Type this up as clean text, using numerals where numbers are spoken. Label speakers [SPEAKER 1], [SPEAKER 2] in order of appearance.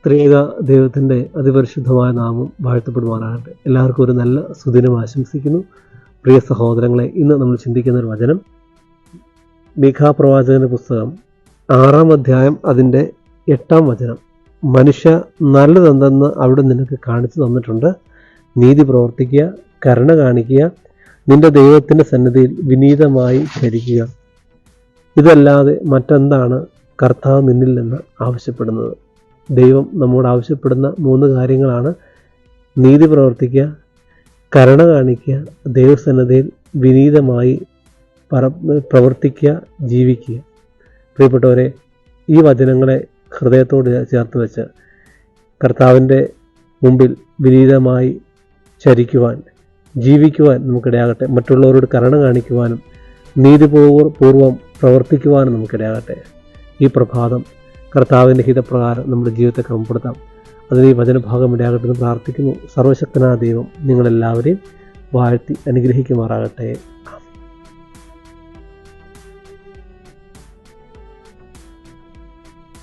[SPEAKER 1] ത്രിയേക ദൈവത്തിൻ്റെ അതിപരിശുദ്ധമായ നാമം വാഴ്ത്തപ്പെടുവാനാകട്ടെ. എല്ലാവർക്കും ഒരു നല്ല സുദിനം ആശംസിക്കുന്നു. പ്രിയ സഹോദരങ്ങളെ, ഇന്ന് നമ്മൾ ചിന്തിക്കുന്ന ഒരു വചനം മീഖാ പ്രവാചകന്റെ പുസ്തകം 6-ാം അധ്യായം അതിൻ്റെ 8-ാം വചനം. മനുഷ്യ നല്ലതെന്തെന്ന് അവിടെ നിനക്ക് കാണിച്ചു തന്നിട്ടുണ്ട്. നീതി പ്രവർത്തിക്കുക, കരുണ കാണിക്കുക, നിന്റെ ദൈവത്തിൻ്റെ സന്നിധിയിൽ വിനീതമായി ചരിക്കുക. ഇതല്ലാതെ മറ്റെന്താണ് കർത്താവ് നിന്നിൽ നിന്ന് ആവശ്യപ്പെടുന്നത്? ദൈവം നമ്മോട് ആവശ്യപ്പെടുന്ന 3 കാര്യങ്ങളാണ്: നീതി പ്രവർത്തിക്കുക, കരുണ കാണിക്കുക, ദൈവസന്നിധിയിൽ വിനീതമായി പ്രവർത്തിക്കുക, ജീവിക്കുക. പ്രിയപ്പെട്ടവരെ, ഈ വചനങ്ങളെ ഹൃദയത്തോട് ചേർത്ത് വെച്ച് കർത്താവിൻ്റെ മുമ്പിൽ വിനീതമായി ചരിക്കുവാൻ, ജീവിക്കുവാൻ നമുക്കിടയാകട്ടെ. മറ്റുള്ളവരോട് കരുണ കാണിക്കുവാനും നീതിപൂർവം പ്രവർത്തിക്കുവാനും നമുക്കിടയാകട്ടെ. ഈ പ്രഭാതം കർത്താവിൻ്റെ ഹിതപ്രകാരം നമ്മുടെ ജീവിതത്തെ ക്രമപ്പെടുത്താം. അതിന് ഈ വചനഭാഗം ഇടയാകട്ടെ എന്ന് പ്രാർത്ഥിക്കുന്നു. സർവശക്തനായ ദൈവം നിങ്ങളെല്ലാവരെയും വാഴ്ത്തി അനുഗ്രഹിക്കുമാറാകട്ടെ.